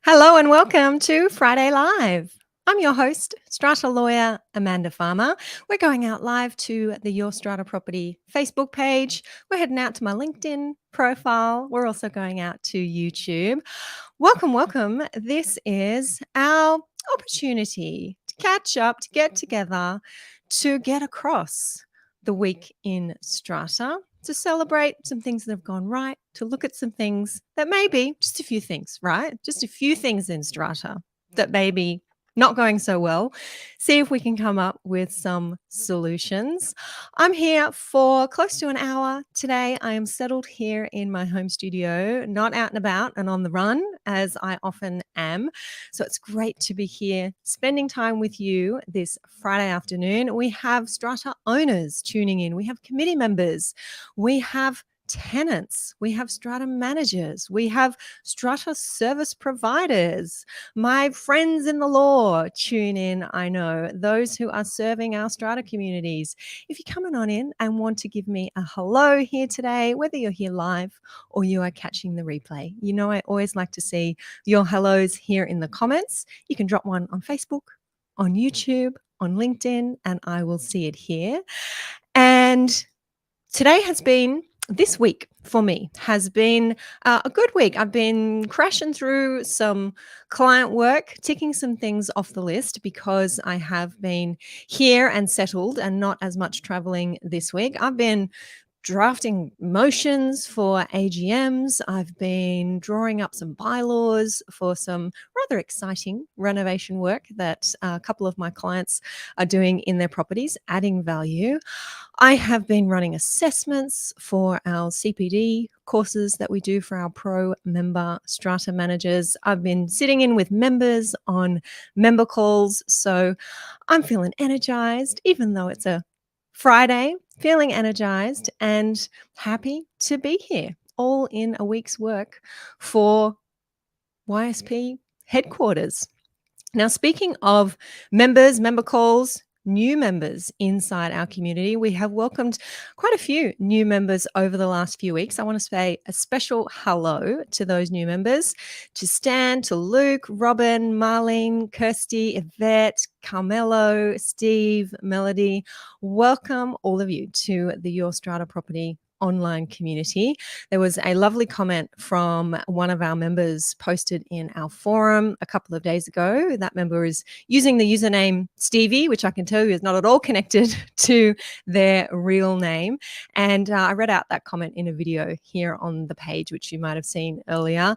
Hello and welcome to Friday Live. I'm your host, Strata lawyer Amanda Farmer. We're going out live to the Your Strata Property Facebook page. We're heading out to my LinkedIn profile. We're also going out to YouTube. Welcome, welcome. This is our opportunity to catch up, to get together, to get across the week in Strata, to celebrate some things that have gone right, to look at some things that maybe just a few things, right? Just a few things in Strata that may be not going so well. See if we can come up with some solutions. I'm here for close to an hour today. I am settled here in my home studio, not out and about and on the run as I often am. So it's great to be here spending time with you this Friday afternoon. We have Strata owners tuning in. We have committee members. We have tenants, we have strata managers, we have strata service providers, my friends in the law tune in. I know those who are serving our strata communities. If you're coming on in and want to give me a hello here today, whether you're here live or you are catching the replay, you know I always like to see your hellos here in the comments. You can drop one on Facebook, on YouTube, on LinkedIn, and I will see it here. And today has been, this week for me has been a good week. I've been crashing through some client work, ticking some things off the list because I have been here and settled and not as much traveling this week. I've been drafting motions for AGMs. I've been drawing up some bylaws for some rather exciting renovation work that a couple of my clients are doing in their properties, adding value. I have been running assessments for our CPD courses that we do for our pro member strata managers. I've been sitting in with members on member calls. So I'm feeling energized, even though it's a Friday, feeling energized and happy to be here, all in a week's work for YSP headquarters. Now, speaking of members, member calls, new members inside our community, we have welcomed quite a few new members over the last few weeks. I want to say a special hello to those new members, to Stan, to Luke, Robin, Marlene, Kirsty, Yvette, Carmelo, Steve, Melody. Welcome all of you to the Your Strata Property online community. There was a lovely comment from one of our members posted in our forum a couple of days ago. That member is using the username Stevie, which I can tell you is not at all connected to their real name. And I read out that comment in a video here on the page, which you might have seen earlier.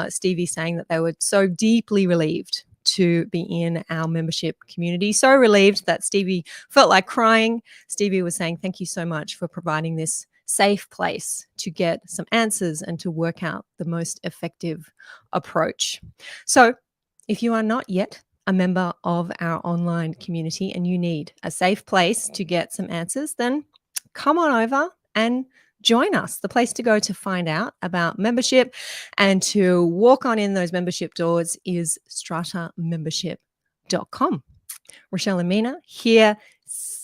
Stevie saying that they were so deeply relieved to be in our membership community. So relieved that Stevie felt like crying. Stevie was saying, thank you so much for providing this safe place to get some answers and to work out the most effective approach. So if you are not yet a member of our online community and you need a safe place to get some answers, then come on over and join us. The place to go to find out about membership and to walk on in those membership doors is stratamembership.com. Rochelle and Mina here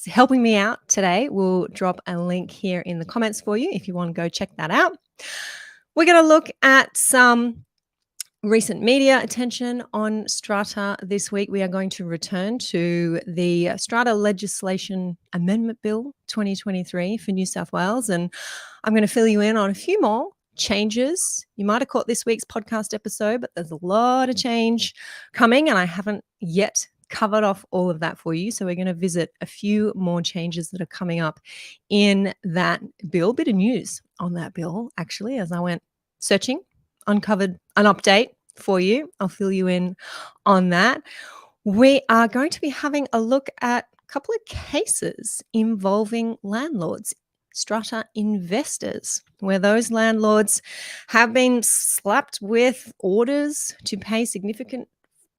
helping me out today. We'll drop a link here in the comments for you if you want to go check that out. We're going to look at some recent media attention on Strata this week. We are going to return to the Strata Legislation Amendment Bill 2023 for New South Wales, and I'm going to fill you in on a few more changes. You might have caught this week's podcast episode, but there's a lot of change coming, and I haven't yet covered off all of that for you. So we're going to visit a few more changes that are coming up in that bill. Bit of news on that bill, actually, as I went searching, uncovered an update for you. I'll fill you in on that. We are going to be having a look at a couple of cases involving landlords, strata investors, where those landlords have been slapped with orders to pay significant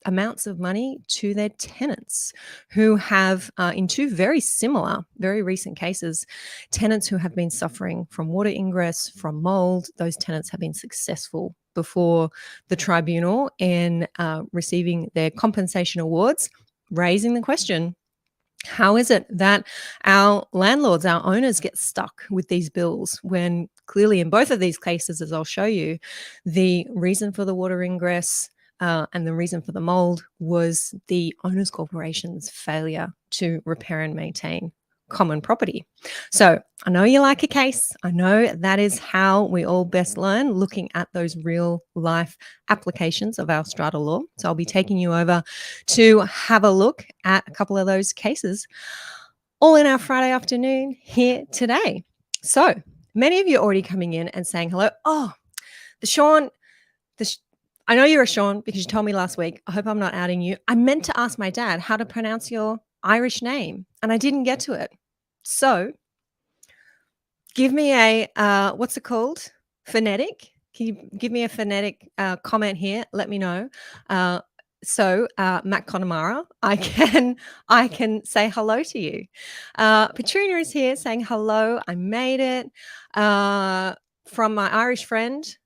amounts of money to their tenants who have, in two very similar, very recent cases, tenants who have been suffering from water ingress, from mold. Those tenants have been successful before the tribunal in receiving their compensation awards, raising the question, how is it that our landlords, our owners get stuck with these bills when clearly in both of these cases, as I'll show you, the reason for the water ingress, and the reason for the mold was the owners corporation's failure to repair and maintain common property. So I know you like a case. I know that is how we all best learn, looking at those real life applications of our strata law. So I'll be taking you over to have a look at a couple of those cases, all in our Friday afternoon here today. So many of you are already coming in and saying hello. Oh, the Sean, I know you're a Sean because you told me last week. I hope I'm not outing you. I meant to ask my dad how to pronounce your Irish name, and I didn't get to it. So give me a, what's it called? Phonetic. Can you give me a phonetic comment here? Let me know. Matt Connemara, I can say hello to you. Petunia is here saying hello. I made it. From my Irish friend,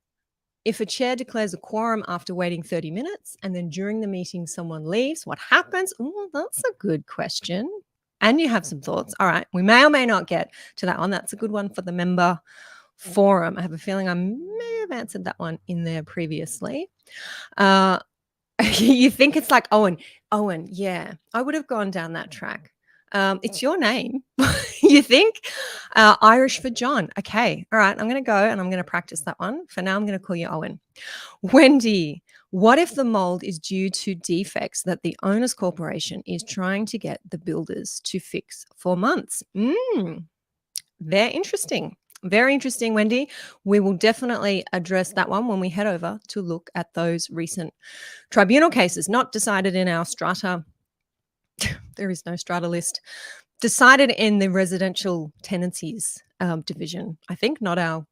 if a chair declares a quorum after waiting 30 minutes and then during the meeting someone leaves, what happens? Oh, that's a good question. And you have some thoughts. All right. We may or may not get to that one. That's a good one for the member forum. I have a feeling I may have answered that one in there previously. You think it's like Owen. Owen, yeah. I would have gone down that track. It's your name. You think? Irish for John. Okay. All right. I'm going to go and I'm going to practice that one. For now, I'm going to call you Owen. Wendy, what if the mold is due to defects that the owner's corporation is trying to get the builders to fix for months? They're interesting. Very interesting, Wendy. We will definitely address that one when we head over to look at those recent tribunal cases, not decided in our strata. There is no strata list. Decided in the residential tenancies division, I think, not our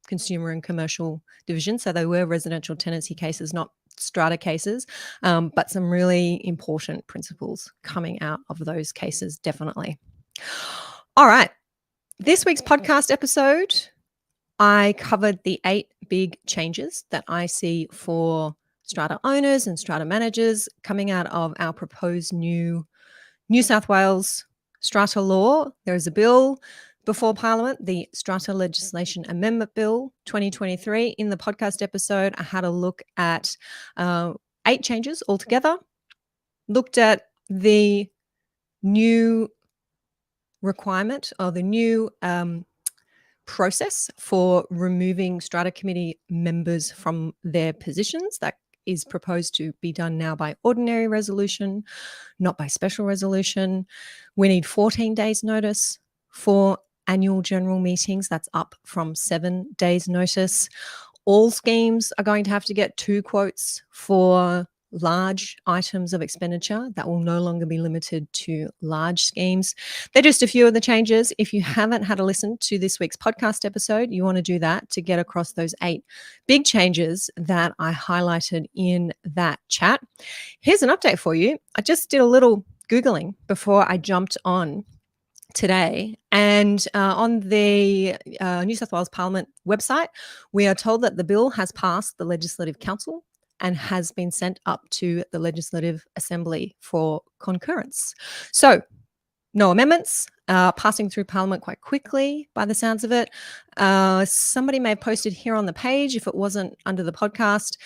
consumer and commercial division. So they were residential tenancy cases, not strata cases, but some really important principles coming out of those cases, definitely. All right. This week's podcast episode, I covered the 8 big changes that I see for strata owners and strata managers coming out of our proposed new New South Wales strata law. There is a bill before Parliament, the Strata Legislation Amendment Bill 2023. In the podcast episode, I had a look at 8 changes altogether, looked at the new requirement or the new process for removing strata committee members from their positions. That is proposed to be done now by ordinary resolution, not by special resolution. We need 14 days notice for annual general meetings. That's up from 7 days notice. All schemes are going to have to get 2 quotes for large items of expenditure. That will no longer be limited to large schemes. They're just a few of the changes. If you haven't had a listen to this week's podcast episode, you want to do that to get across those 8 big changes that I highlighted in that chat. Here's an update for you. I just did a little Googling before I jumped on today, and on the New South Wales Parliament website, we are told that the bill has passed the Legislative Council and has been sent up to the Legislative Assembly for concurrence. So no amendments, passing through Parliament quite quickly by the sounds of it. Somebody may have posted here on the page, if it wasn't under the podcast,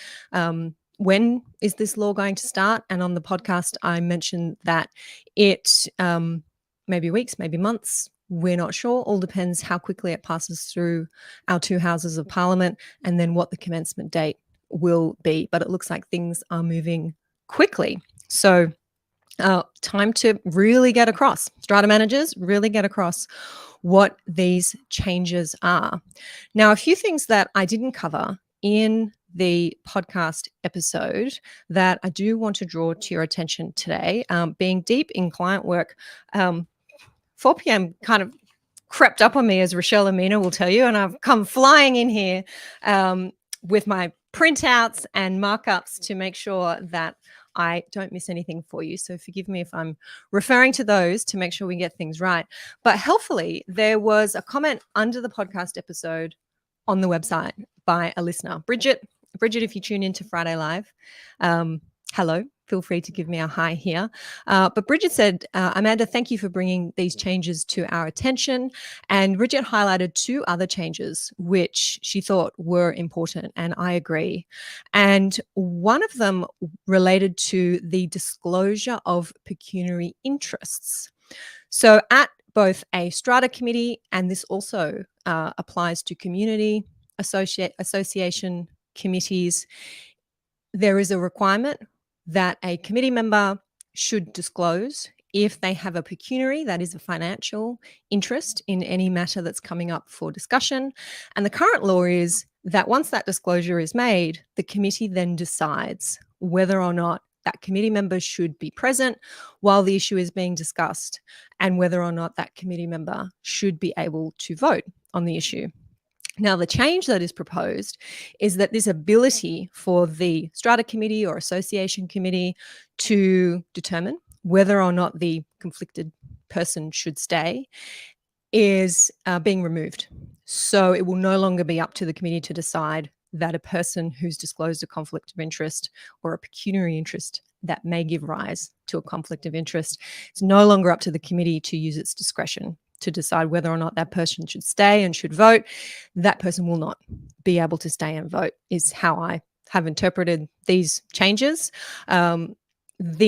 when is this law going to start? And on the podcast, I mentioned that it maybe weeks, maybe months. We're not sure. All depends how quickly it passes through our 2 houses of Parliament and then what the commencement date will be. But it looks like things are moving quickly. So time to really get across, strata managers, really get across what these changes are. Now, a few things that I didn't cover in the podcast episode that I do want to draw to your attention today, being deep in client work, 4 p.m. kind of crept up on me, as Rochelle Amina will tell you, and I've come flying in here with my printouts and markups to make sure that I don't miss anything for you. So forgive me if I'm referring to those to make sure we get things right. But helpfully, there was a comment under the podcast episode on the website by a listener. Bridget, if you tune into Friday Live, hello. feel free to give me a hi here. But Bridget said, Amanda, thank you for bringing these changes to our attention. And Bridget highlighted two other changes which she thought were important, and I agree. And one of them related to the disclosure of pecuniary interests. So at both a strata committee, and this also applies to community association committees, there is a requirement that a committee member should disclose if they have a pecuniary, that is a financial interest in any matter that's coming up for discussion. And the current law is that once that disclosure is made, the committee then decides whether or not that committee member should be present while the issue is being discussed, and whether or not that committee member should be able to vote on the issue. Now, the change that is proposed is that this ability for the strata committee or association committee to determine whether or not the conflicted person should stay is being removed. So it will no longer be up to the committee to decide that a person who's disclosed a conflict of interest or a pecuniary interest that may give rise to a conflict of interest, it's no longer up to the committee to use its discretion to decide whether or not that person should stay and should vote. That person will not be able to stay and vote, is how I have interpreted these changes. The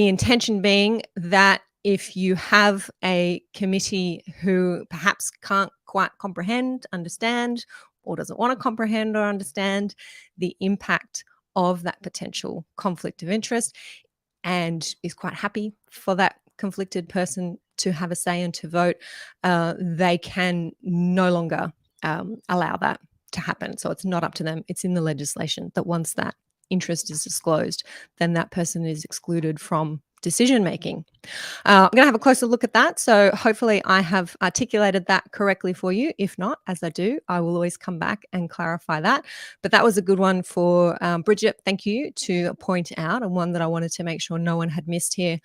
intention being that if you have a committee who perhaps can't quite comprehend, understand, or doesn't want to comprehend or understand the impact of that potential conflict of interest, and is quite happy for that conflicted person to have a say and to vote, they can no longer allow that to happen. So it's not up to them. It's in the legislation that once that interest is disclosed, then that person is excluded from decision making. I'm going to have a closer look at that. So hopefully I have articulated that correctly for you. If not, as I do, I will always come back and clarify that. But that was a good one for Bridget. Thank you to point out, and one that I wanted to make sure no one had missed here.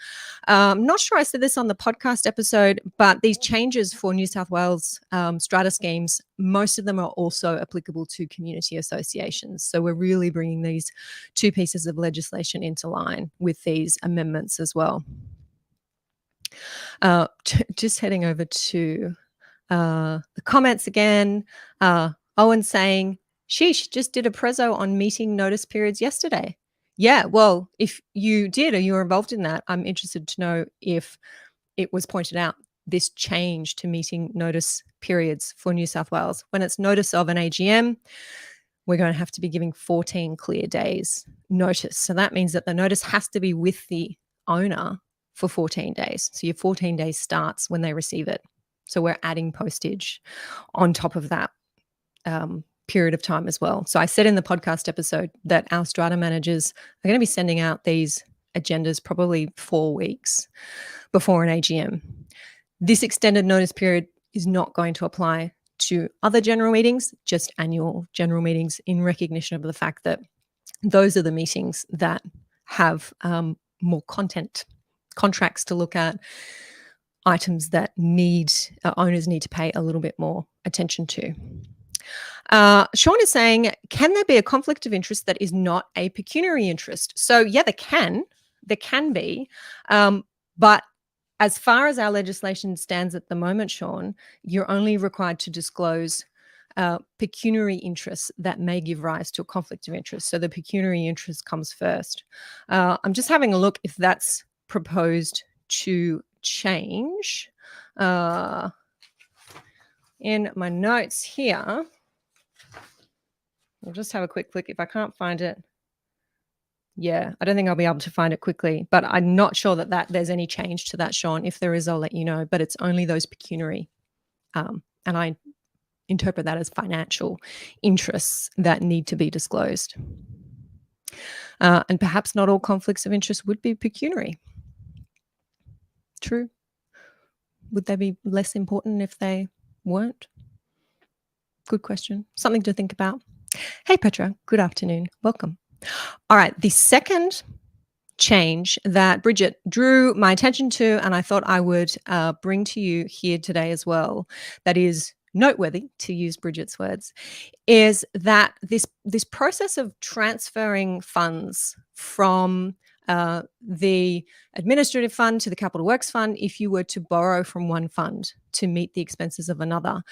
I'm not sure I said this on the podcast episode, but these changes for New South Wales strata schemes, most of them are also applicable to community associations. So we're really bringing these two pieces of legislation into line with these amendments as well. Just heading over to the comments again. Owen saying, sheesh, just did a prezzo on meeting notice periods yesterday. Yeah, well, if you did or you were involved in that, I'm interested to know if it was pointed out, this change to meeting notice periods for New South Wales. When it's notice of an AGM, we're going to have to be giving 14 clear days notice. So that means that the notice has to be with the owner for 14 days. So your 14 days starts when they receive it. So we're adding postage on top of that period of time as well. So I said in the podcast episode that our strata managers are going to be sending out these agendas probably 4 weeks before an AGM. This extended notice period is not going to apply to other general meetings, just annual general meetings, in recognition of the fact that those are the meetings that have more content, contracts to look at, items that owners need to pay a little bit more attention to. Sean is saying, can there be a conflict of interest that is not a pecuniary interest? So yeah, there can be, but as far as our legislation stands at the moment, Sean, you're only required to disclose pecuniary interests that may give rise to a conflict of interest. So the pecuniary interest comes first. I'm just having a look if that's proposed to change. In my notes here, I'll just have a quick flick if I can't find it. Yeah, I don't think I'll be able to find it quickly, but I'm not sure that there's any change to that, Sean. If there is, I'll let you know, but it's only those pecuniary. And I interpret that as financial interests that need to be disclosed. And perhaps not all conflicts of interest would be pecuniary. True. Would they be less important if they weren't? Good question. Something to think about. Hey, Petra. Good afternoon. Welcome. All right. The second change that Bridget drew my attention to, and I thought I would bring to you here today as well, that is noteworthy, to use Bridget's words, is that this process of transferring funds from the administrative fund to the capital works fund if you were to borrow from one fund to meet the expenses of another.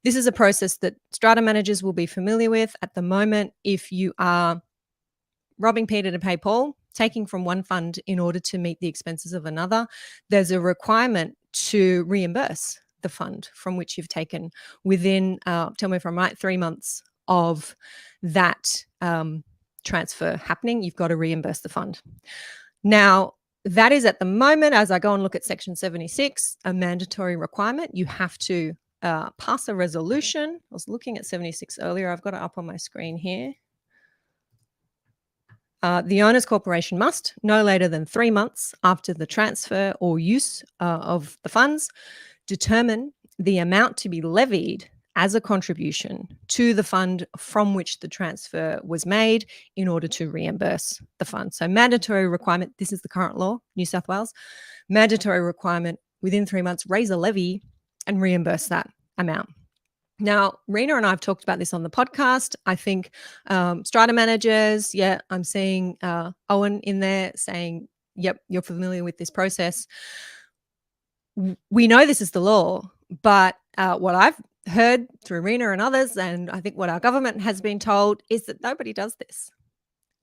This is a process that strata managers will be familiar with at the moment. If you are robbing Peter to pay Paul, taking from one fund in order to meet the expenses of another, there's a requirement to reimburse the fund from which you've taken within, tell me if I'm right, 3 months of that transfer happening. You've got to reimburse the fund. Now, that is at the moment, as I go and look at Section 76, a mandatory requirement. You have to pass a resolution. I was looking at 76 earlier. I've got it up on my screen here. The owner's corporation must, no later than 3 months after the transfer or use of the funds, determine the amount to be levied as a contribution to the fund from which the transfer was made in order to reimburse the fund. So mandatory requirement, this is the current law, New South Wales, mandatory requirement within 3 months, raise a levy and reimburse that amount. Now, Rena and I have talked about this on the podcast. I think strata managers, I'm seeing Owen in there saying, yep, you're familiar with this process. We know this is the law, but what I've heard through Rena and others, and I think what our government has been told, is that nobody does this.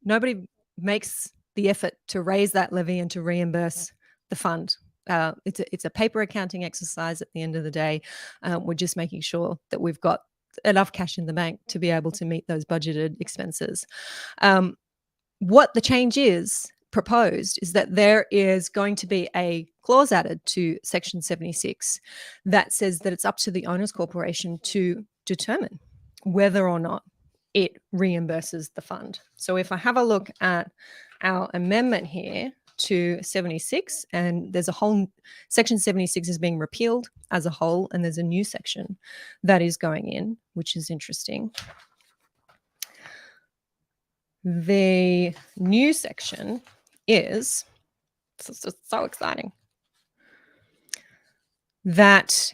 Nobody makes the effort to raise that levy and to reimburse the fund. It's a paper accounting exercise at the end of the day. We're just making sure that we've got enough cash in the bank to be able to meet those budgeted expenses. What the change is proposed is that there is going to be a clause added to Section 76 that says that it's up to the owner's corporation to determine whether or not it reimburses the fund. So if I have a look at our amendment here to 76, and there's a whole Section 76 is being repealed as a whole, and there's a new section that is going in, which is interesting. The new section is so exciting that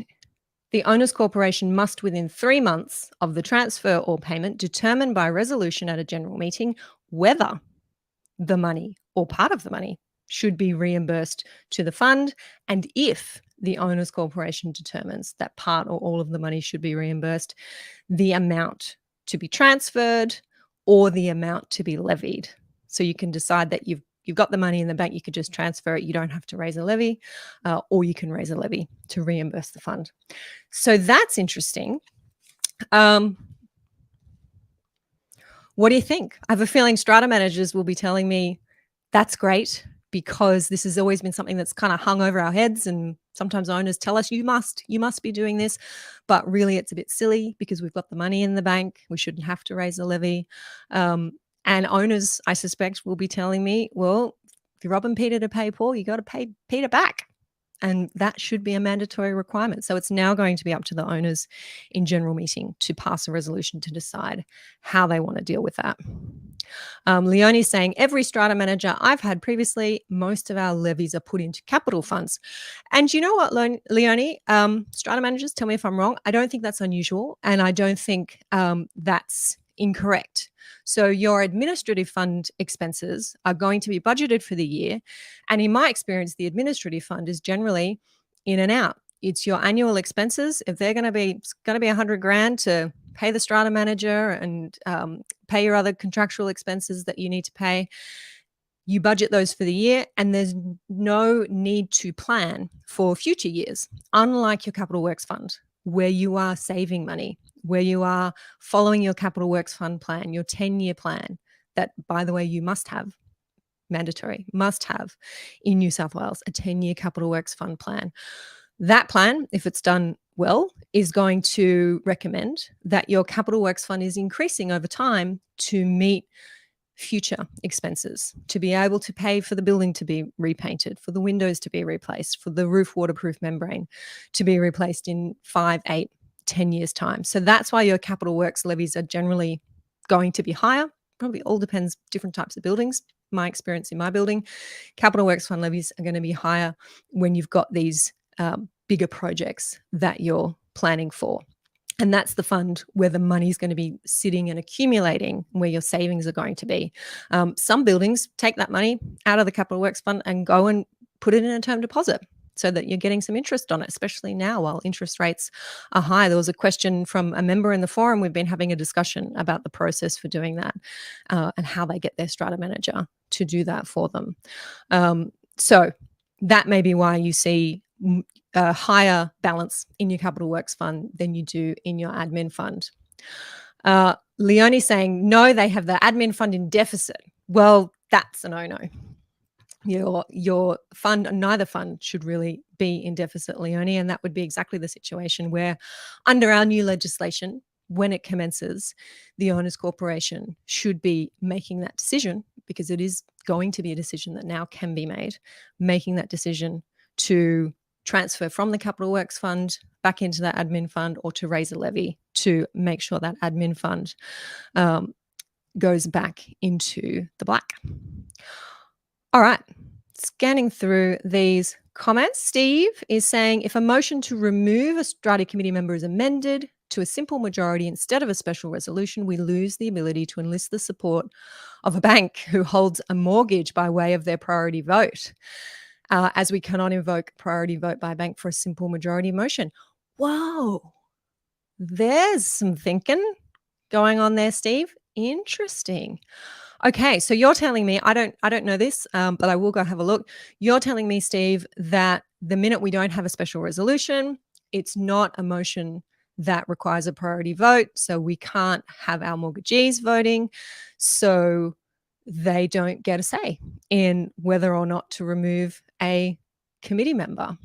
the owner's corporation must, within 3 months of the transfer or payment, determine by resolution at a general meeting whether the money or part of the money should be reimbursed to the fund, and if the owner's corporation determines that part or all of the money should be reimbursed, the amount to be transferred or the amount to be levied. So you can decide that you've got the money in the bank, you could just transfer it, you don't have to raise a levy, or you can raise a levy to reimburse the fund. So that's interesting. What do you think? I have a feeling strata managers will be telling me that's great, because this has always been something that's kind of hung over our heads, and sometimes owners tell us you must be doing this, but really it's a bit silly because we've got the money in the bank, we shouldn't have to raise a levy. And owners, I suspect, will be telling me, well, if you're robbing Peter to pay Paul, you got to pay Peter back. And that should be a mandatory requirement. So it's now going to be up to the owners in general meeting to pass a resolution to decide how they want to deal with that. Leonie's saying, every strata manager I've had previously, most of our levies are put into capital funds. And you know what, Leonie, strata managers, tell me if I'm wrong, I don't think that's unusual, and I don't think that's incorrect. So your administrative fund expenses are going to be budgeted for the year. And in my experience, the administrative fund is generally in and out. It's your annual expenses. If they're going to be, it's going to be $100,000 to pay the strata manager and pay your other contractual expenses that you need to pay, you budget those for the year, and there's no need to plan for future years, unlike your capital works fund, where you are saving money, where you are following your capital works fund plan, your 10-year plan that, by the way, you must have, mandatory, must have in New South Wales, a 10-year capital works fund plan. That plan, if it's done well, is going to recommend that your capital works fund is increasing over time to meet future expenses, to be able to pay for the building to be repainted, for the windows to be replaced, for the roof waterproof membrane to be replaced in 5, 8, 10 years' time. So that's why your capital works levies are generally going to be higher. Probably all depends, different types of buildings. My experience in my building, capital works fund levies are going to be higher when you've got these bigger projects that you're planning for. And that's the fund where the money is going to be sitting and accumulating, where your savings are going to be. Some buildings take that money out of the capital works fund and go and put it in a term deposit so that you're getting some interest on it, especially now while interest rates are high. There was a question from a member in the forum. We've been having a discussion about the process for doing that and how they get their strata manager to do that for them. So that may be why you see a higher balance in your capital works fund than you do in your admin fund. Leonie saying, no, they have the admin fund in deficit. Well, that's a no-no. Your fund, neither fund should really be in deficit, Leonie, and that would be exactly the situation where under our new legislation, when it commences, the owners corporation should be making that decision, because it is going to be a decision that now can be made, making that decision to transfer from the capital works fund back into that admin fund, or to raise a levy to make sure that admin fund goes back into the black. All right, scanning through these comments. Steve is saying, if a motion to remove a strata committee member is amended to a simple majority instead of a special resolution, we lose the ability to enlist the support of a bank who holds a mortgage by way of their priority vote, as we cannot invoke priority vote by a bank for a simple majority motion. Whoa, there's some thinking going on there, Steve. Interesting. Okay, so you're telling me, I don't know this, but I will go have a look. You're telling me, Steve, that the minute we don't have a special resolution, it's not a motion that requires a priority vote, so we can't have our mortgagees voting, so they don't get a say in whether or not to remove a committee member.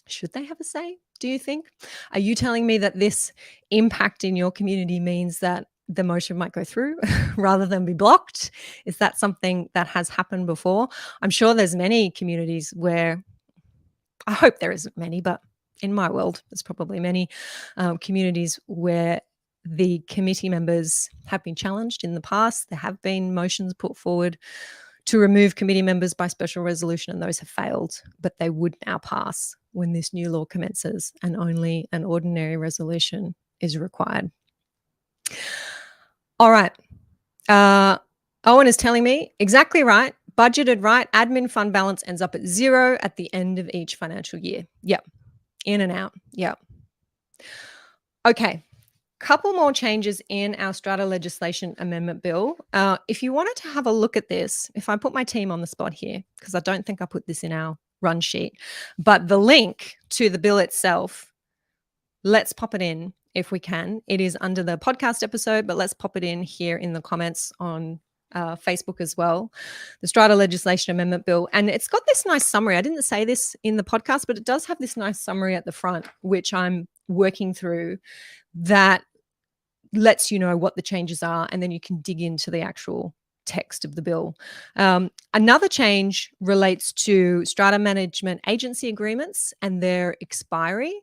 Should they have a say, do you think? Are you telling me that this impact in your community means that the motion might go through rather than be blocked? Is that something that has happened before? I'm sure there's many communities where, I hope there isn't many, but in my world, there's probably many communities where the committee members have been challenged in the past. There have been motions put forward to remove committee members by special resolution, and those have failed, but they would now pass when this new law commences, and only an ordinary resolution is required. All right. Owen is telling me, exactly right, budgeted right, admin fund balance ends up at 0 at the end of each financial year. Yep. In and out. Yep. Okay. Couple more changes in our strata legislation amendment bill. If you wanted to have a look at this, if I put my team on the spot here, because I don't think I put this in our run sheet, but the link to the bill itself, let's pop it in if we can. It is under the podcast episode, but let's pop it in here in the comments on Facebook as well. The Strata Legislation Amendment Bill. And it's got this nice summary. I didn't say this in the podcast, but it does have this nice summary at the front, which I'm working through, that lets you know what the changes are, and then you can dig into the actual text of the bill. Another change relates to strata management agency agreements and their expiry.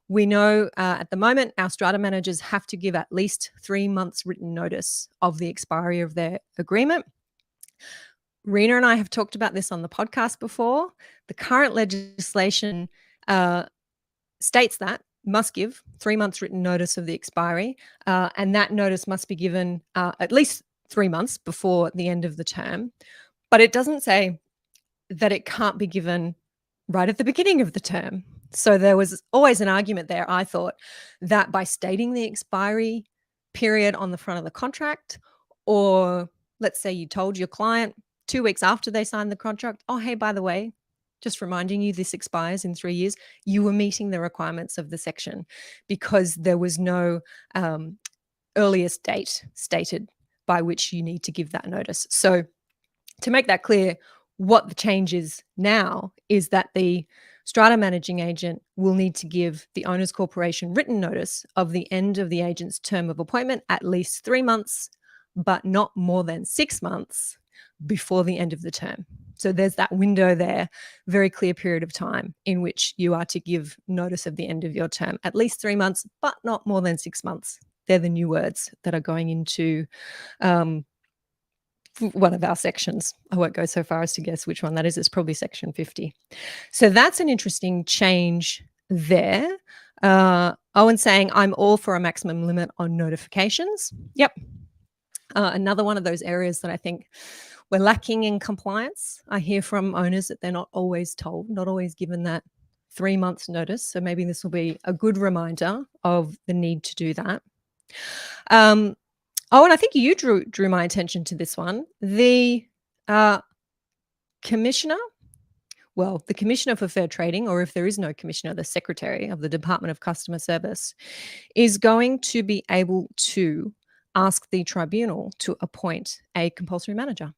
We know at the moment our strata managers have to give at least 3 months written notice of the expiry of their agreement. Rena and I have talked about this on the podcast before. The current legislation states that must give 3 months written notice of the expiry, and that notice must be given at least 3 months before the end of the term. But it doesn't say that it can't be given right at the beginning of the term. So there was always an argument there, I thought, that by stating the expiry period on the front of the contract, or let's say you told your client 2 weeks after they signed the contract, oh, hey, by the way, just reminding you this expires in 3 years, you were meeting the requirements of the section, because there was no earliest date stated by which you need to give that notice. So to make that clear, what the change is now is that the strata managing agent will need to give the owners corporation written notice of the end of the agent's term of appointment at least 3 months, but not more than 6 months before the end of the term. So there's that window there, very clear period of time in which you are to give notice of the end of your term, at least 3 months, but not more than 6 months. They're the new words that are going into one of our sections. I won't go so far as to guess which one that is. It's probably section 50. So that's an interesting change there. Owen saying, I'm all for a maximum limit on notifications. Yep. Another one of those areas that I think we're lacking in compliance. I hear from owners that they're not always told, not always given that 3 months notice. So maybe this will be a good reminder of the need to do that. Oh, and I think you drew my attention to this one. The commissioner, well, the Commissioner for Fair Trading, or if there is no commissioner, the Secretary of the Department of Customer Service, is going to be able to ask the tribunal to appoint a compulsory manager.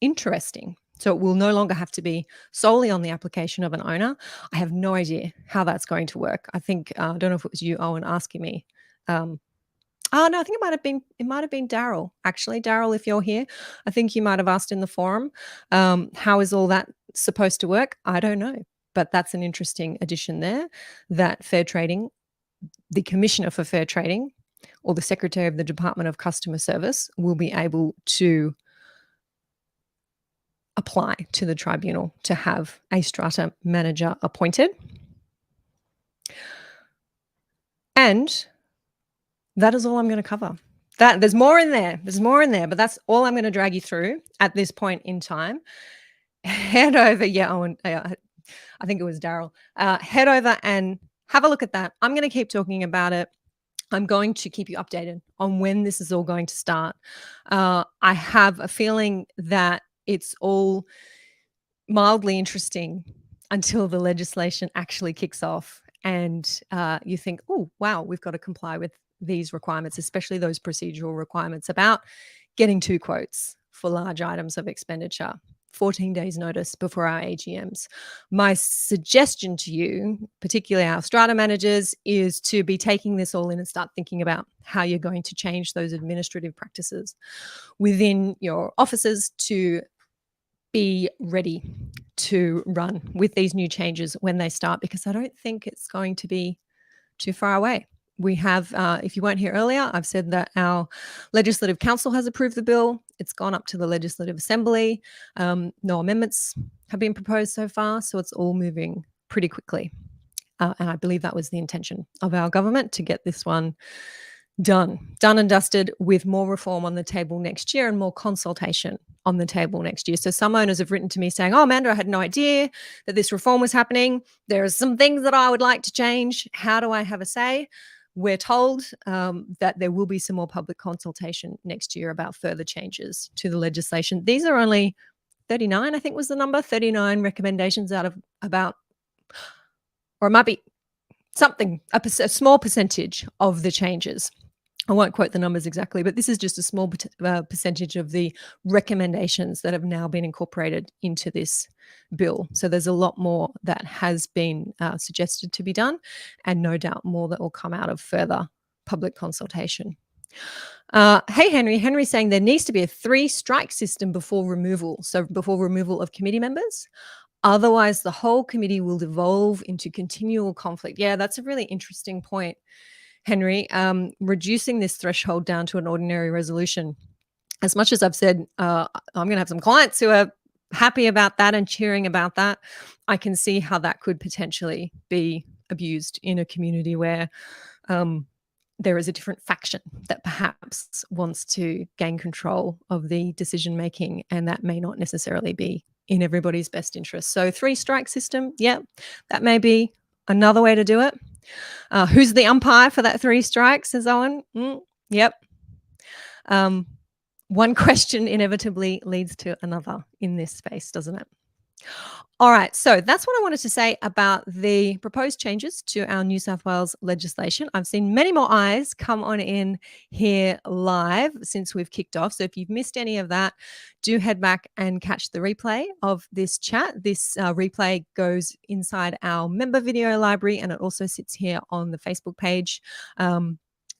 Interesting. So it will no longer have to be solely on the application of an owner. I have no idea how that's going to work. I think I don't know if it was you, Owen, asking me. Oh no, I think it might have been Daryl. Actually, Daryl, if you're here, I think you might have asked in the forum, how is all that supposed to work? I don't know, but that's an interesting addition there. That fair trading, the Commissioner for Fair Trading, or the Secretary of the Department of Customer Service, will be able to apply to the tribunal to have a strata manager appointed. And that is all I'm going to cover. There's more in there. There's more in there, but that's all I'm going to drag you through at this point in time. Head over, Owen. I think it was Daryl. Head over and have a look at that. I'm going to keep talking about it. I'm going to keep you updated on when this is all going to start. I have a feeling that it's all mildly interesting until the legislation actually kicks off and you think, oh, wow, we've got to comply with these requirements, especially those procedural requirements about getting 2 quotes for large items of expenditure, 14 days notice before our AGMs. My suggestion to you, particularly our strata managers, is to be taking this all in and start thinking about how you're going to change those administrative practices within your offices to be ready to run with these new changes when they start, because I don't think it's going to be too far away. We have, if you weren't here earlier, I've said that our Legislative Council has approved the bill. It's gone up to the Legislative Assembly. No amendments have been proposed so far, so it's all moving pretty quickly. And I believe that was the intention of our government, to get this one done and dusted, with more reform on the table next year and more consultation on the table next year. So some owners have written to me saying, oh, Amanda, I had no idea that this reform was happening. There are some things that I would like to change. How do I have a say? We're told that there will be some more public consultation next year about further changes to the legislation. These are only 39, I think was the number, 39 recommendations out of about, or it might be something, a small percentage of the changes. I won't quote the numbers exactly, but this is just a small percentage of the recommendations that have now been incorporated into this bill. So there's a lot more that has been suggested to be done, and no doubt more that will come out of further public consultation. Hey, Henry. Henry's saying there needs to be a 3-strike system before removal. So before removal of committee members. Otherwise, the whole committee will devolve into continual conflict. Yeah, that's a really interesting point, Henry. Reducing this threshold down to an ordinary resolution. As much as I've said, I'm going to have some clients who are happy about that and cheering about that, I can see how that could potentially be abused in a community where there is a different faction that perhaps wants to gain control of the decision making, and that may not necessarily be in everybody's best interest. So 3-strike system, yeah, that may be another way to do it. Who's the umpire for that 3 strikes, says Owen? Yep. One question inevitably leads to another in this space, doesn't it? All right, so that's what I wanted to say about the proposed changes to our New South Wales legislation. I've seen many more eyes come on in here live since we've kicked off. So if you've missed any of that, do head back and catch the replay of this chat. This replay goes inside our member video library, and it also sits here on the Facebook page.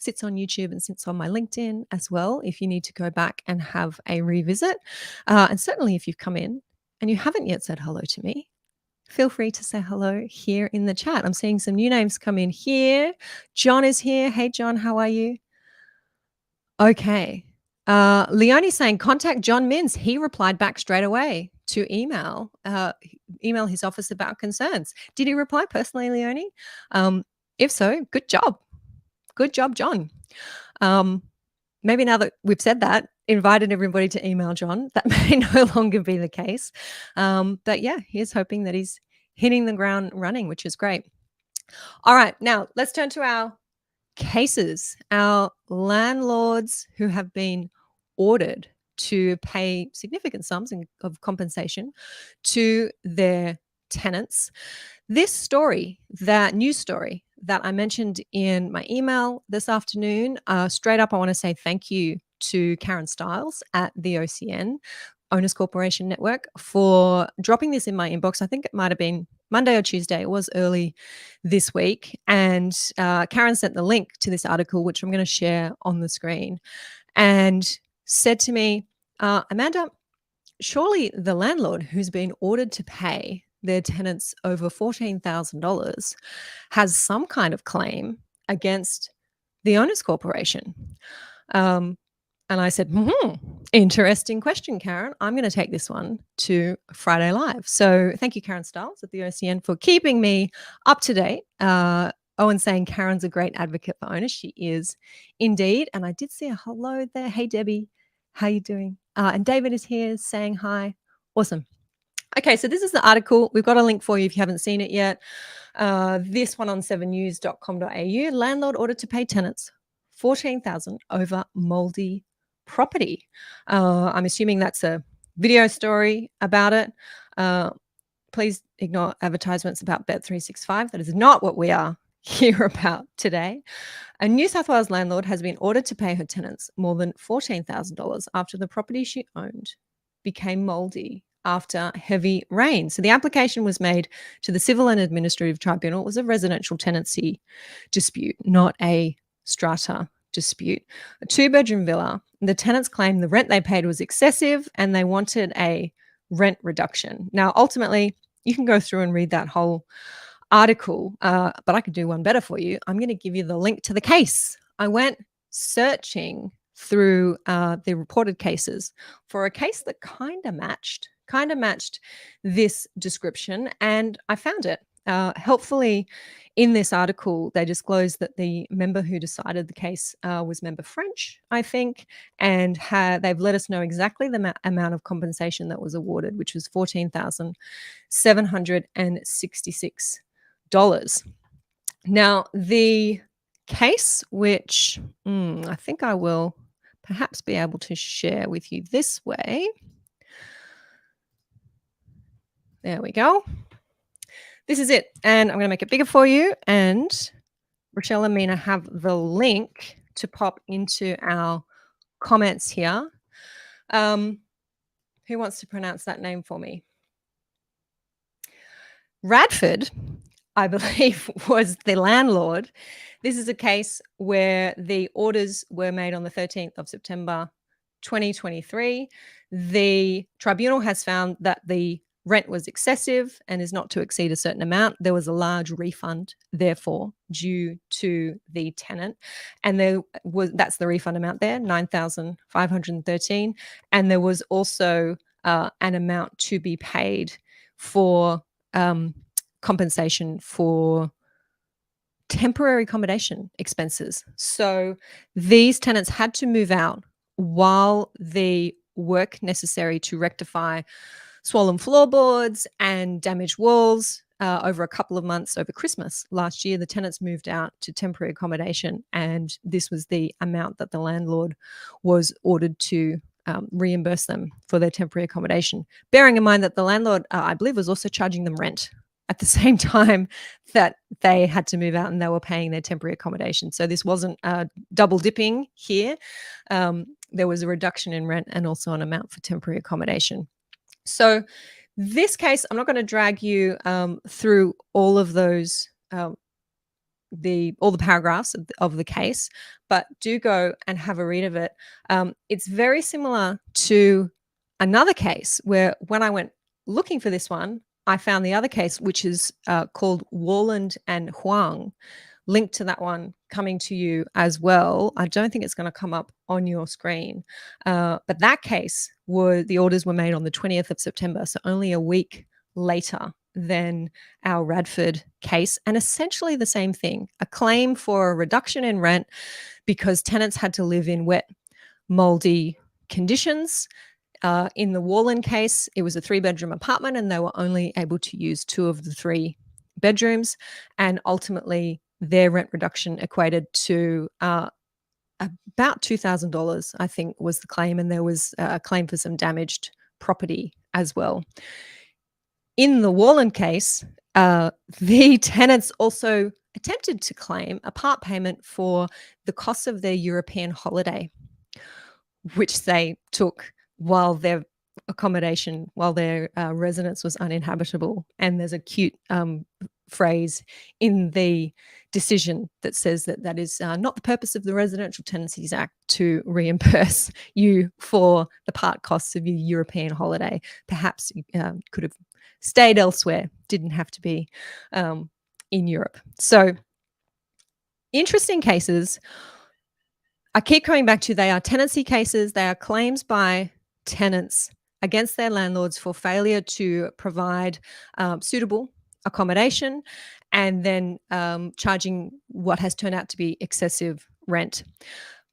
Sits on YouTube and sits on my LinkedIn as well, if you need to go back and have a revisit. And certainly if you've come in and you haven't yet said hello to me, feel free to say hello here in the chat. I'm seeing some new names come in here. John is here. Hey, John, how are you? Okay. Leonie's saying, contact John Mintz. He replied back straight away. to email his office about concerns. Did he reply personally, Leonie? If so, good job. Good job, John. Maybe now that we've said that, invited everybody to email John, that may no longer be the case. But yeah, he's hoping that he's hitting the ground running, which is great. All right, now let's turn to our cases, our landlords who have been ordered to pay significant sums of compensation to their tenants. This story, that news story that I mentioned in my email this afternoon, straight up, I want to say thank you to Karen Stiles at the OCN, Owners Corporation Network, for dropping this in my inbox. I think it might have been Monday or Tuesday. It was early this week. And Karen sent the link to this article, which I'm going to share on the screen, and said to me, Amanda, surely the landlord who's been ordered to pay their tenants over $14,000 has some kind of claim against the Owners Corporation. And I said, interesting question, Karen. I'm going to take this one to Friday Live. So thank you, Karen Stiles at the OCN, for keeping me up to date. Owen saying Karen's a great advocate for owners. She is indeed. And I did see a hello there. Hey, Debbie. How you doing? And David is here saying hi. Awesome. Okay, so this is the article. We've got a link for you if you haven't seen it yet. This one on 7news.com.au. Landlord ordered to pay tenants $14,000 over mouldy property. I'm assuming that's a video story about it. Please ignore advertisements about Bet365. That is not what we are here about today. A New South Wales landlord has been ordered to pay her tenants more than $14,000 after the property she owned became mouldy after heavy rain. So the application was made to the Civil and Administrative Tribunal. It was a residential tenancy dispute, not a strata dispute. A 2-bedroom villa. The tenants claimed the rent they paid was excessive and they wanted a rent reduction. Now, ultimately, you can go through and read that whole article, but I could do one better for you. I'm going to give you the link to the case. I went searching through the reported cases for a case that kind of matched this description, and I found it. Helpfully, in this article, they disclosed that the member who decided the case was member French, I think, and they've let us know exactly the amount of compensation that was awarded, which was $14,766. Now, the case, which I think I will perhaps be able to share with you this way. There we go. This is it. And I'm going to make it bigger for you. And Rochelle and Mina have the link to pop into our comments here. Who wants to pronounce that name for me? Radford, I believe, was the landlord. This is a case where the orders were made on the 13th of September, 2023. The tribunal has found that the rent was excessive and is not to exceed a certain amount. There was a large refund, therefore, due to the tenant. And that's the refund amount there, $9,513. And there was also an amount to be paid for compensation for temporary accommodation expenses. So these tenants had to move out while the work necessary to rectify swollen floorboards and damaged walls over a couple of months over Christmas last year. The tenants moved out to temporary accommodation, and this was the amount that the landlord was ordered to reimburse them for their temporary accommodation, bearing in mind that the landlord, I believe, was also charging them rent at the same time that they had to move out and they were paying their temporary accommodation. So this wasn't double dipping here. There was a reduction in rent and also an amount for temporary accommodation. So this case, I'm not going to drag you through all of those, all the paragraphs of the case, but do go and have a read of it. It's very similar to another case where when I went looking for this one, I found the other case, which is called Warland and Huang link to that one coming to you as well. I don't think it's going to come up on your screen. But that case, the orders were made on the 20th of September, so only a week later than our Radford case, and essentially the same thing, a claim for a reduction in rent because tenants had to live in wet, moldy conditions. In the Wallen case, it was a 3-bedroom apartment and they were only able to use 2 of the 3 bedrooms. And ultimately, their rent reduction equated to about $2,000, I think, was the claim. And there was a claim for some damaged property as well. In the Wallen case, the tenants also attempted to claim a part payment for the cost of their European holiday, which they took while their residence was uninhabitable. And there's a cute phrase in the decision that says that is not the purpose of the Residential Tenancies Act to reimburse you for the part costs of your European holiday. Perhaps you could have stayed elsewhere, didn't have to be in Europe. So interesting cases. I keep coming back to, they are tenancy cases. They are claims by tenants against their landlords for failure to provide suitable accommodation and then charging what has turned out to be excessive rent.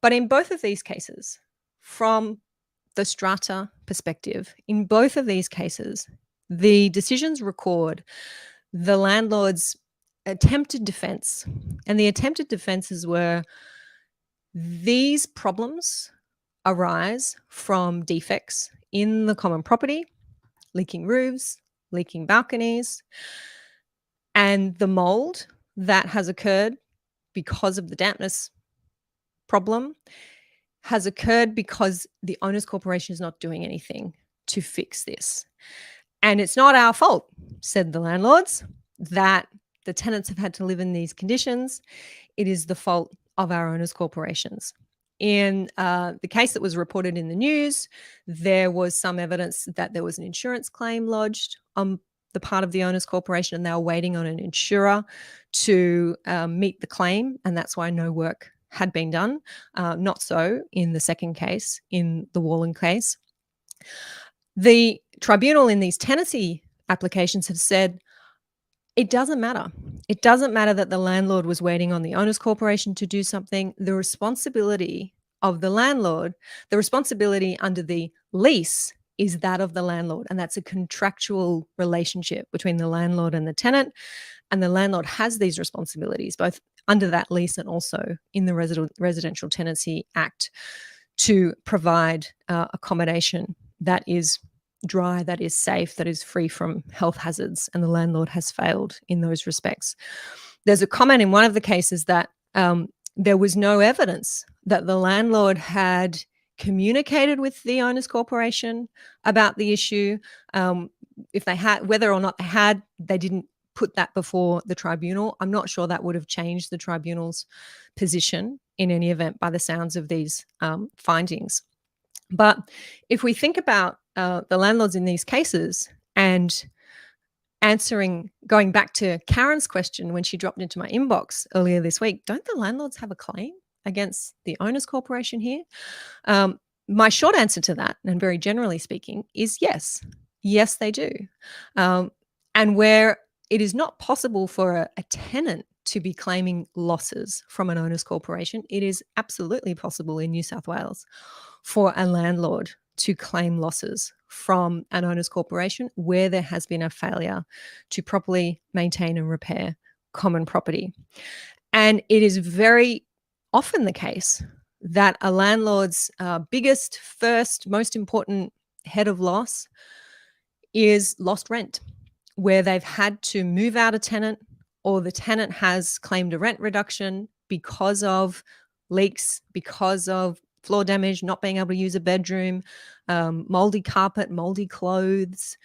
But in both of these cases, from the Strata perspective, in both of these cases, the decisions record the landlord's attempted defense. And the attempted defenses were, these problems arise from defects in the common property, leaking roofs, leaking balconies, and the mold that has occurred because of the dampness problem has occurred because the owners corporation is not doing anything to fix this. And it's not our fault, said the landlords, that the tenants have had to live in these conditions. It is the fault of our owners corporations. In the case that was reported in the news, there was some evidence that there was an insurance claim lodged on the part of the owners corporation, and they were waiting on an insurer to meet the claim, and that's why no work had been done. Not so in the second case, in the Wallen case. The tribunal in these tenancy applications have said, it doesn't matter. It doesn't matter that the landlord was waiting on the owners corporation to do something. The responsibility of the landlord, the responsibility under the lease, is that of the landlord. And that's a contractual relationship between the landlord and the tenant. And the landlord has these responsibilities, both under that lease and also in the Residential Tenancy Act, to provide accommodation that is dry, that is safe, that is free from health hazards, and the landlord has failed in those respects. There's a comment in one of the cases that there was no evidence that the landlord had communicated with the owners corporation about the issue. If they had, whether or not they had, they didn't put that before the tribunal. I'm not sure that would have changed the tribunal's position in any event by the sounds of these findings. But if we think about the landlords in these cases and going back to Karen's question when she dropped into my inbox earlier this week, don't the landlords have a claim against the owners corporation here? My short answer to that, and very generally speaking, is yes. Yes, they do. And where it is not possible for a tenant to be claiming losses from an owners corporation, it is absolutely possible in New South Wales for a landlord to claim losses from an owners corporation where there has been a failure to properly maintain and repair common property. And it is very often the case that a landlord's biggest, first, most important head of loss is lost rent, where they've had to move out a tenant, or the tenant has claimed a rent reduction because of leaks, because of floor damage, not being able to use a bedroom, moldy carpet, moldy clothes.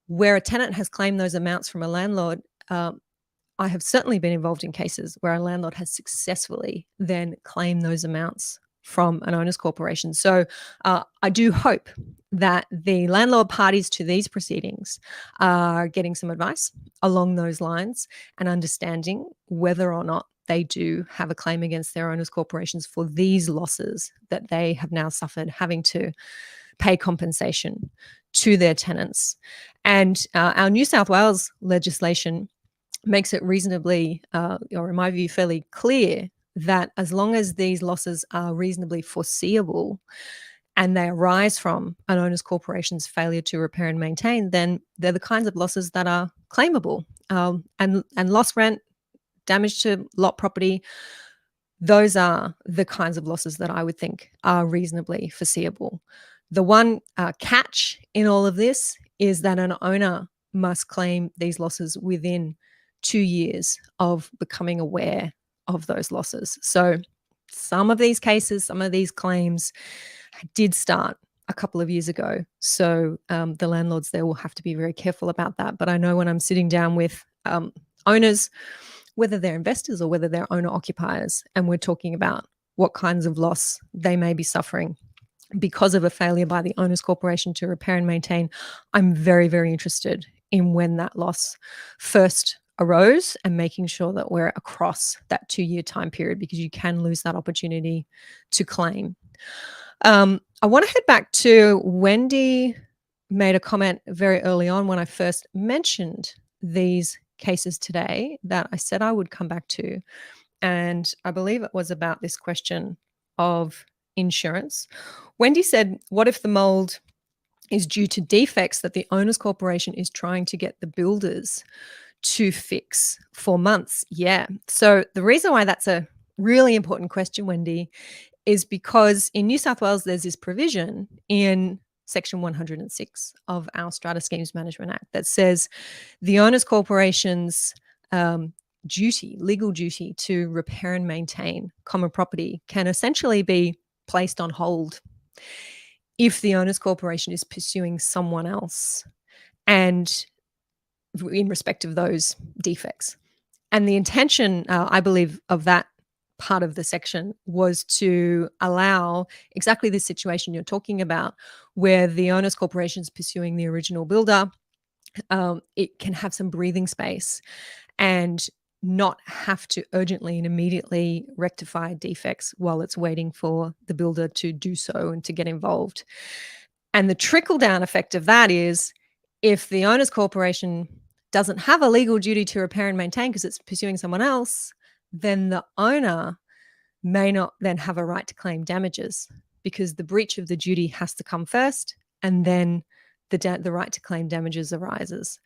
Where a tenant has claimed those amounts from a landlord, I have certainly been involved in cases where a landlord has successfully then claimed those amounts from an owners corporation. So I do hope that the landlord parties to these proceedings are getting some advice along those lines and understanding whether or not they do have a claim against their owners' corporations for these losses that they have now suffered, having to pay compensation to their tenants. And our New South Wales legislation makes it reasonably, or in my view, fairly clear that as long as these losses are reasonably foreseeable and they arise from an owner's corporation's failure to repair and maintain, then they're the kinds of losses that are claimable. And lost rent, damage to lot property, those are the kinds of losses that I would think are reasonably foreseeable. The one catch in all of this is that an owner must claim these losses within 2 years of becoming aware of those losses. So some of these cases, some of these claims did start a couple of years ago. So the landlords there will have to be very careful about that. But I know when I'm sitting down with owners, whether they're investors or whether they're owner occupiers, and we're talking about what kinds of loss they may be suffering because of a failure by the owner's corporation to repair and maintain, I'm very, very interested in when that loss first arose and making sure that we're across that 2-year time period, because you can lose that opportunity to claim. I want to head back to Wendy made a comment very early on when I first mentioned these cases today that I said I would come back to. And I believe it was about this question of insurance. Wendy said, what if the mold is due to defects that the owner's corporation is trying to get the builders to fix for months? Yeah. So the reason why that's a really important question, Wendy, is because in New South Wales, there's this provision in Section 106 of our Strata Schemes Management Act that says the owner's corporation's legal duty to repair and maintain common property can essentially be placed on hold if the owner's corporation is pursuing someone else and in respect of those defects. And the intention, I believe, of that part of the section was to allow exactly this situation you're talking about, where the owner's corporation is pursuing the original builder. It can have some breathing space and not have to urgently and immediately rectify defects while it's waiting for the builder to do so and to get involved. And the trickle down effect of that is if the owner's corporation doesn't have a legal duty to repair and maintain because it's pursuing someone else, then the owner may not then have a right to claim damages, because the breach of the duty has to come first, and then the right to claim damages arises.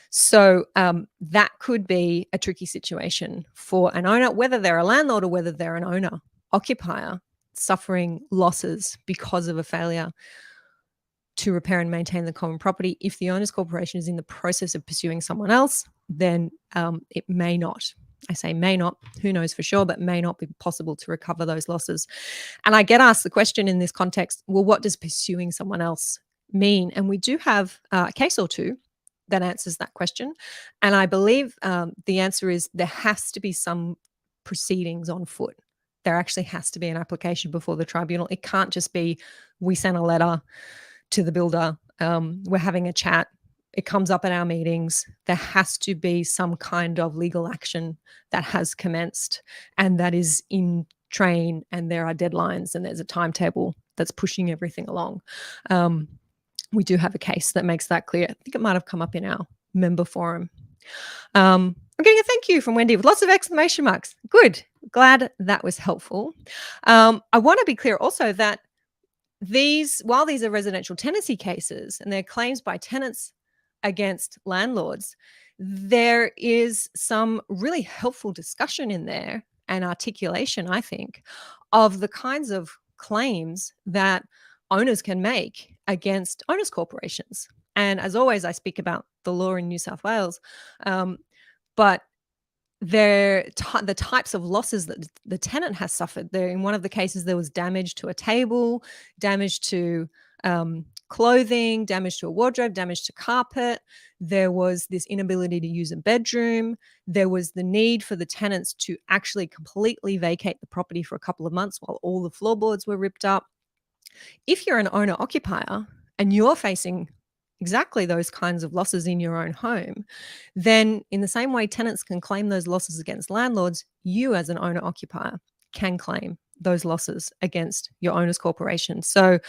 So that could be a tricky situation for an owner, whether they're a landlord or whether they're an owner occupier suffering losses because of a failure to repair and maintain the common property. If the owner's corporation is in the process of pursuing someone else, then it may not. I say may not, who knows for sure, but may not be possible to recover those losses. And I get asked the question in this context, well, what does pursuing someone else mean? And we do have a case or two that answers that question. And I believe the answer is there has to be some proceedings on foot. There actually has to be an application before the tribunal. It can't just be, we sent a letter to the builder, we're having a chat, it comes up at our meetings. There has to be some kind of legal action that has commenced and that is in train, and there are deadlines and there's a timetable that's pushing everything along. We do have a case that makes that clear. I think it might have come up in our member forum. I'm getting a thank you from Wendy with lots of exclamation marks. Good. Glad that was helpful. I want to be clear also that while these are residential tenancy cases and they're claims by tenants against landlords, there is some really helpful discussion in there and articulation, I think, of the kinds of claims that owners can make against owners' corporations. And as always, I speak about the law in New South Wales, but the types of losses that the tenant has suffered. There, in one of the cases, there was damage to a table, damage to clothing, damage to a wardrobe, damage to carpet. There was this inability to use a bedroom. There was the need for the tenants to actually completely vacate the property for a couple of months while all the floorboards were ripped up. If you're an owner occupier and you're facing exactly those kinds of losses in your own home, then in the same way tenants can claim those losses against landlords, you as an owner occupier can claim those losses against your owner's corporation. So,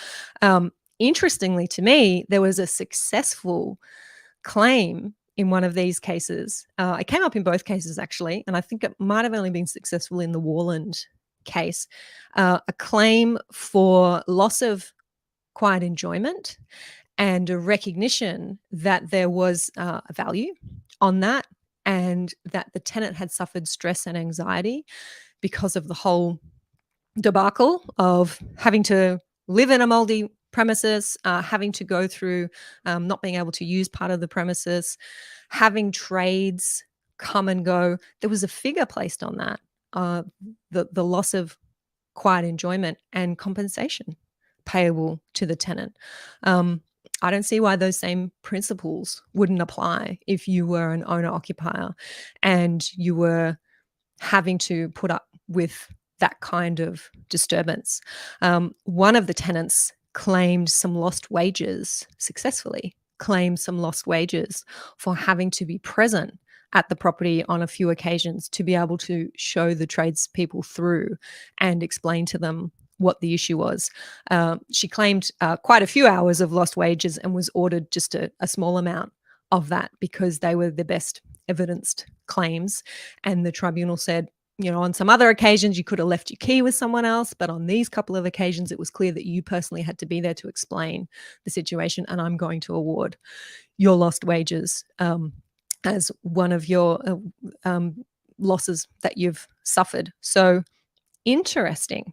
interestingly to me, there was a successful claim in one of these cases. It came up in both cases, actually, and I think it might have only been successful in the Warland case. A claim for loss of quiet enjoyment and a recognition that there was a value on that, and that the tenant had suffered stress and anxiety because of the whole debacle of having to live in a moldy premises, having to go through not being able to use part of the premises, having trades come and go. There was a figure placed on that, uh, the loss of quiet enjoyment and compensation payable to the tenant. Um, I don't see why those same principles wouldn't apply if you were an owner occupier and you were having to put up with that kind of disturbance. One of the tenants claimed some lost wages successfully, claimed some lost wages for having to be present at the property on a few occasions to be able to show the tradespeople through and explain to them what the issue was. She claimed quite a few hours of lost wages and was ordered just a small amount of that because they were the best evidenced claims. And the tribunal said, you know, on some other occasions you could have left your key with someone else, but on these couple of occasions it was clear that you personally had to be there to explain the situation, and I'm going to award your lost wages as one of your losses that you've suffered. So interesting.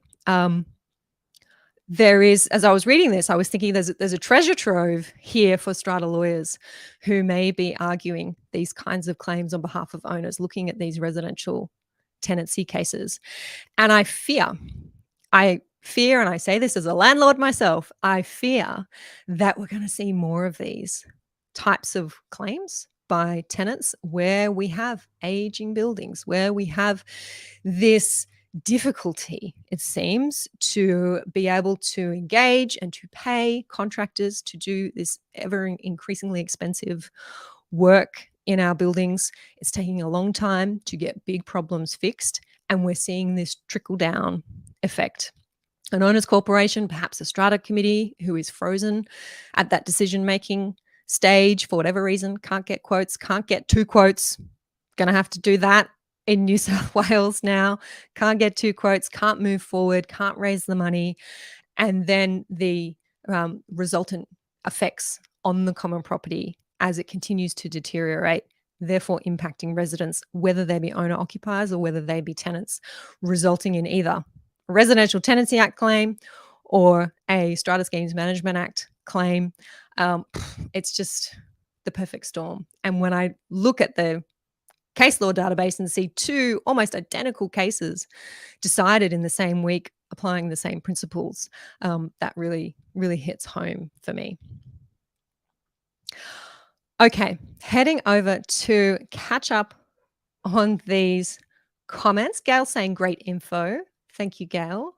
There is, as I was reading this, I was thinking there's a treasure trove here for strata lawyers who may be arguing these kinds of claims on behalf of owners, looking at these residential tenancy cases. And I fear, and I say this as a landlord myself, I fear that we're going to see more of these types of claims by tenants where we have aging buildings, where we have this difficulty, it seems, to be able to engage and to pay contractors to do this ever increasingly expensive work in our buildings. It's taking a long time to get big problems fixed, and we're seeing this trickle down effect. An owners corporation, perhaps a strata committee who is frozen at that decision making stage for whatever reason, can't get quotes, can't get two quotes, going to have to do that in New South Wales now, can't get two quotes, can't move forward, can't raise the money. And then the resultant effects on the common property as it continues to deteriorate, therefore impacting residents, whether they be owner occupiers or whether they be tenants, resulting in either a Residential Tenancy Act claim or a Strata Schemes Management Act claim. It's just the perfect storm. And when I look at the case law database and see two almost identical cases decided in the same week, applying the same principles, that really, really hits home for me. Okay, heading over to catch up on these comments. Gail saying great info. Thank you, Gail.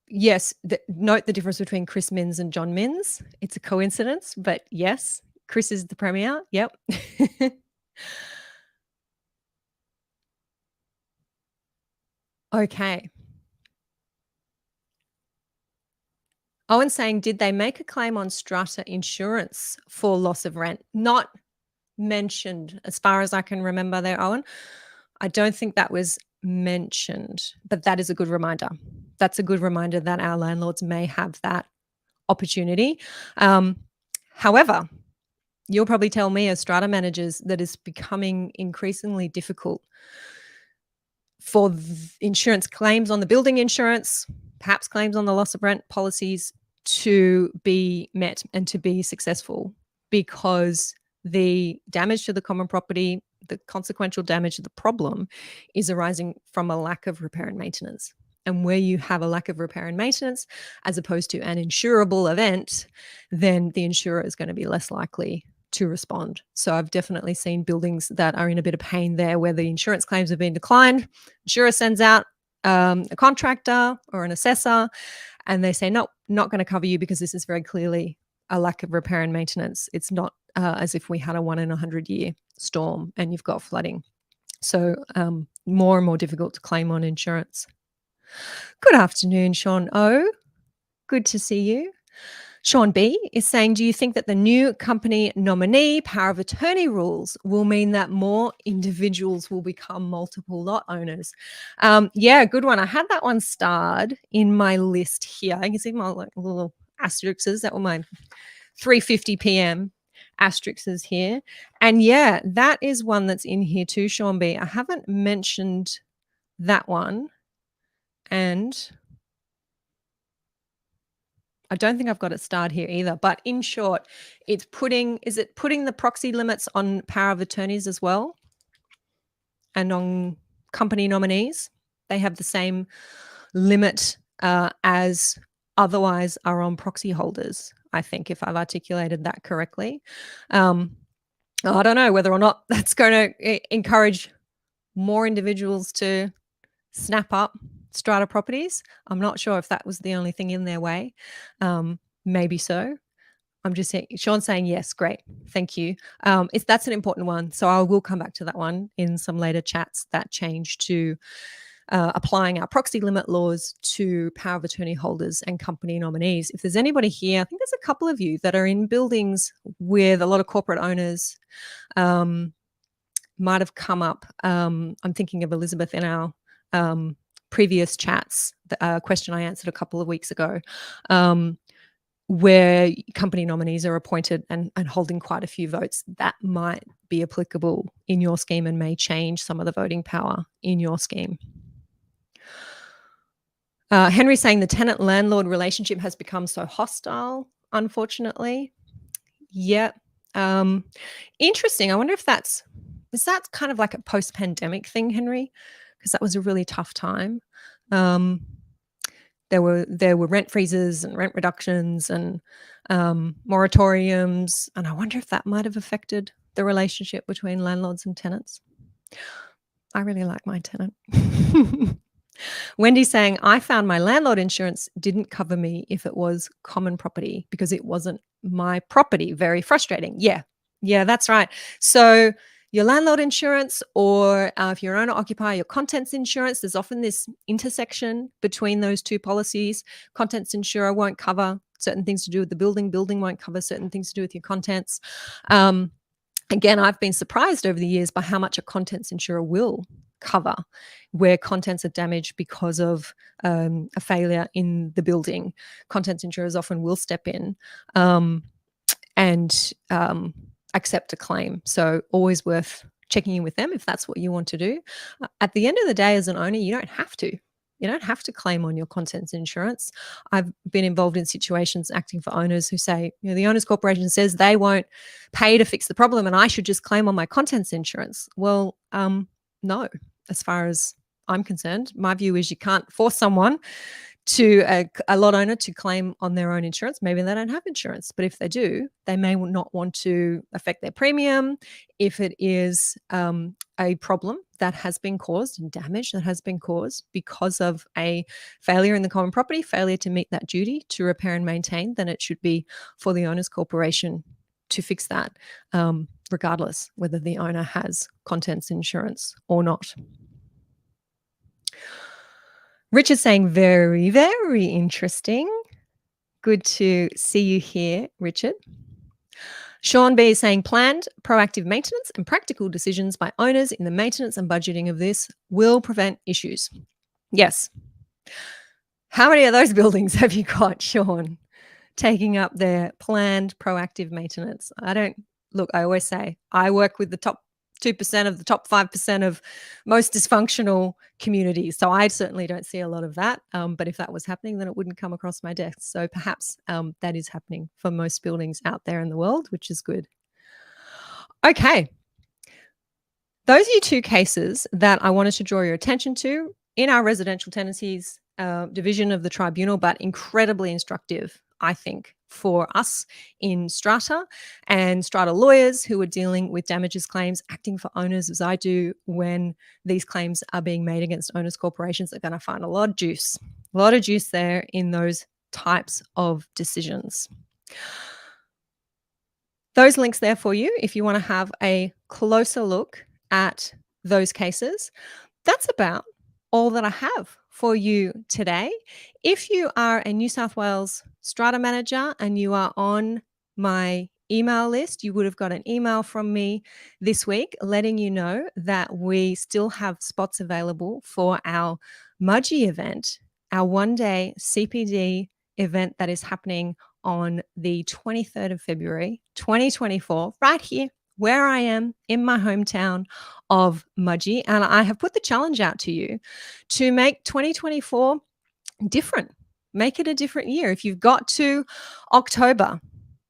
Yes, note the difference between Chris Minns and John Minns. It's a coincidence, but yes, Chris is the premier. Yep. Okay. Owen's saying, did they make a claim on strata insurance for loss of rent? Not mentioned as far as I can remember there, Owen. I don't think that was mentioned, but that is a good reminder. That's a good reminder that our landlords may have that opportunity. However, you'll probably tell me as strata managers that it's becoming increasingly difficult for insurance claims on the building insurance, perhaps claims on the loss of rent policies to be met and to be successful, because the damage to the common property, the consequential damage of the problem is arising from a lack of repair and maintenance. And where you have a lack of repair and maintenance, as opposed to an insurable event, then the insurer is going to be less likely to respond. So I've definitely seen buildings that are in a bit of pain there where the insurance claims have been declined. Insurer sends out a contractor or an assessor, and they say, no, not going to cover you because this is very clearly a lack of repair and maintenance. It's not as if we had a 1 in 100-year storm and you've got flooding. So more and more difficult to claim on insurance. Good afternoon, Sean O. Good to see you. Sean B is saying, do you think that the new company nominee power of attorney rules will mean that more individuals will become multiple lot owners? Yeah, good one. I had that one starred in my list here. You can see my little asterisks. That were my 3:50 p.m. asterisks here. And yeah, that is one that's in here too, Sean B. I haven't mentioned that one. And I don't think I've got it starred here either. But in short, is it putting the proxy limits on power of attorneys as well? And on company nominees? They have the same limit as otherwise are on proxy holders, I think, if I've articulated that correctly. I don't know whether or not that's going to encourage more individuals to snap up strata properties. I'm not sure if that was the only thing in their way. Maybe so. I'm just saying, Sean's saying yes, great, thank you. That's an important one, so I will come back to that one in some later chats. That change to applying our proxy limit laws to power of attorney holders and company nominees. If there's anybody here, I think there's a couple of you that are in buildings with a lot of corporate owners. Might have come up. I'm thinking of Elizabeth in our previous chats, the question I answered a couple of weeks ago, where company nominees are appointed and holding quite a few votes. That might be applicable in your scheme and may change some of the voting power in your scheme. Henry's saying the tenant-landlord relationship has become so hostile, unfortunately. Yeah. Interesting. I wonder if is that kind of like a post-pandemic thing, Henry? Because that was a really tough time. There were rent freezes and rent reductions and moratoriums, and I wonder if that might have affected the relationship between landlords and tenants. I really like my tenant. Wendy's saying, I found my landlord insurance didn't cover me if it was common property because it wasn't my property. Very frustrating. Yeah, that's right. So your landlord insurance, or if you're an owner-occupier, your contents insurance, there's often this intersection between those two policies. Contents insurer won't cover certain things to do with the building. Building won't cover certain things to do with your contents. Again, I've been surprised over the years by how much a contents insurer will cover where contents are damaged because of a failure in the building. Contents insurers often will step in and accept a claim. So always worth checking in with them if that's what you want to do. At the end of the day, as an owner, you don't have to. You don't have to claim on your contents insurance. I've been involved in situations acting for owners who say, the owners corporation says they won't pay to fix the problem and I should just claim on my contents insurance. Well, no, as far as I'm concerned, my view is you can't force someone to a lot owner to claim on their own insurance. Maybe they don't have insurance, but if they do, they may not want to affect their premium if it is a problem that has been caused and damage that has been caused because of a failure in the common property, failure to meet that duty to repair and maintain. Then it should be for the owner's corporation to fix that, regardless whether the owner has contents insurance or not. Richard's saying very, very interesting. Good to see you here, Richard. Sean B is saying planned, proactive maintenance and practical decisions by owners in the maintenance and budgeting of this will prevent issues. Yes. How many of those buildings have you got, Sean, taking up their planned, proactive maintenance? I always say I work with the top 2% of the top 5% of most dysfunctional communities. So I certainly don't see a lot of that. But if that was happening, then it wouldn't come across my desk. So perhaps that is happening for most buildings out there in the world, which is good. Okay. Those are your two cases that I wanted to draw your attention to in our residential tenancies division of the tribunal, but incredibly instructive, I think, for us in Strata and Strata lawyers who are dealing with damages claims, acting for owners as I do when these claims are being made against owners corporations, are going to find a lot of juice there in those types of decisions. Those links there for you if you want to have a closer look at those cases. That's about all that I have for you today. If you are a New South Wales Strata manager and you are on my email list, you would have got an email from me this week letting you know that we still have spots available for our Mudgee event, our one-day CPD event that is happening on the 23rd of February, 2024, right here where I am in my hometown of Mudgee. And I have put the challenge out to you to make 2024 different. Make it a different year. If you've got to October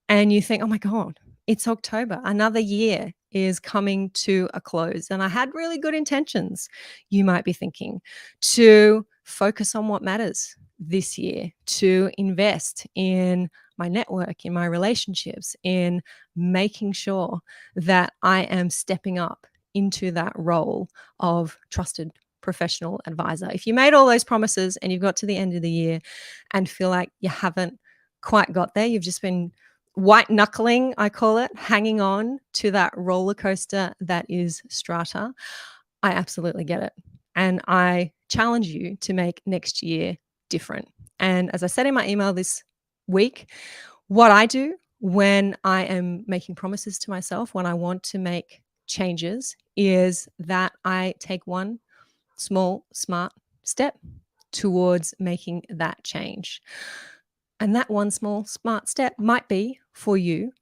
and you think, oh my God, it's October, another year is coming to a close. And I had really good intentions, you might be thinking, to focus on what matters this year, to invest in my network, in my relationships, in making sure that I am stepping up into that role of trusted professional advisor. If you made all those promises and you've got to the end of the year and feel like you haven't quite got there, you've just been white knuckling, I call it, hanging on to that roller coaster that is Strata, I absolutely get it. And I challenge you to make next year different. And as I said in my email this week, what I do when I am making promises to myself, when I want to make changes, is that I take one small, smart step towards making that change. And that one small, smart step might be for you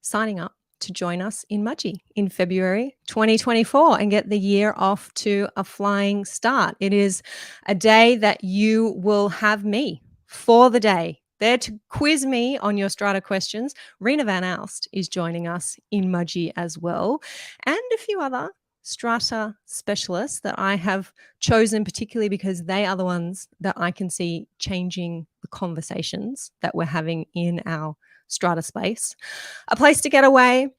signing up to join us in Mudgee in February 2024 and get the year off to a flying start. It is a day that you will have me for the day there to quiz me on your Strata questions. Rena Van Alst is joining us in Mudgee as well, and a few other Strata specialists that I have chosen particularly because they are the ones that I can see changing the conversations that we're having in our Strata space. A place to get away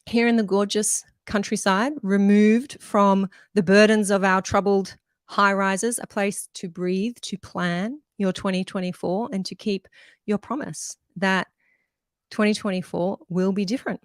here in the gorgeous countryside, removed from the burdens of our troubled high rises, a place to breathe, to plan your 2024 and to keep your promise that 2024 will be different.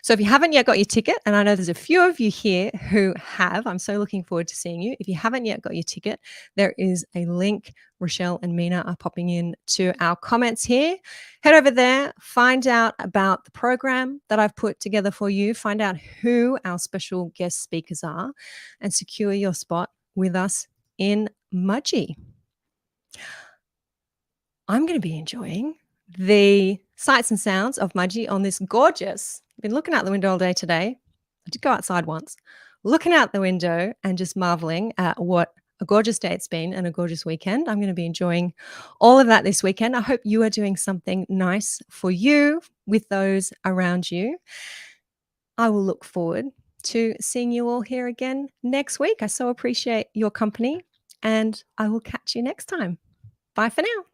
So if you haven't yet got your ticket, and I know there's a few of you here who have, I'm so looking forward to seeing you. If you haven't yet got your ticket, there is a link. Rochelle and Mina are popping in to our comments here. Head over there, find out about the program that I've put together for you, find out who our special guest speakers are, and secure your spot with us in Mudgee. I'm going to be enjoying the sights and sounds of Mudgee on this gorgeous, I've been looking out the window all day today. I did go outside once, looking out the window and just marveling at what a gorgeous day it's been and a gorgeous weekend. I'm going to be enjoying all of that this weekend. I hope you are doing something nice for you with those around you. I will look forward to seeing you all here again next week. I so appreciate your company, and I will catch you next time. Bye for now.